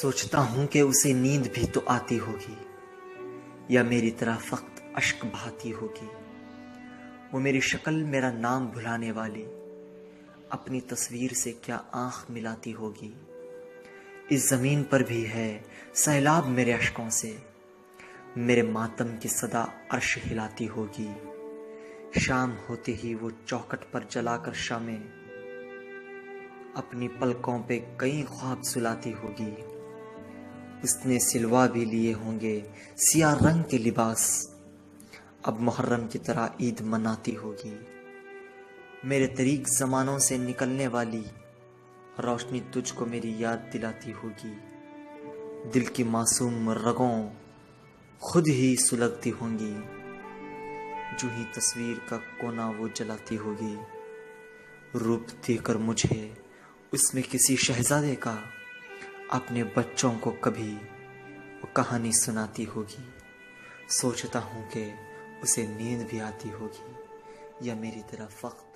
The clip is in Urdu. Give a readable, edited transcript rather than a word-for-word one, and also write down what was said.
سوچتا ہوں کہ اسے نیند بھی تو آتی ہوگی یا میری طرح فقط اشک بہاتی ہوگی۔ وہ میری شکل میرا نام بھلانے والی اپنی تصویر سے کیا آنکھ ملاتی ہوگی۔ اس زمین پر بھی ہے سیلاب میرے اشکوں سے، میرے ماتم کی صدا عرش ہلاتی ہوگی۔ شام ہوتے ہی وہ چوکھٹ پر جلا کر شمع اپنی پلکوں پہ کئی خواب سلاتی ہوگی۔ اس نے سلوا بھی لیے ہوں گے سیاہ رنگ کے لباس، اب محرم کی طرح عید مناتی ہوگی۔ میرے طریق زمانوں سے نکلنے والی روشنی تجھ کو میری یاد دلاتی ہوگی۔ دل کی معصوم رگوں خود ہی سلگتی ہوں گی، جو ہی تصویر کا کونا وہ جلاتی ہوگی۔ روپ دے کر مجھے اس میں کسی شہزادے کا، اپنے بچوں کو کبھی وہ کہانی سناتی ہوگی۔ سوچتا ہوں کہ اسے نیند بھی آتی ہوگی یا میری طرح فقط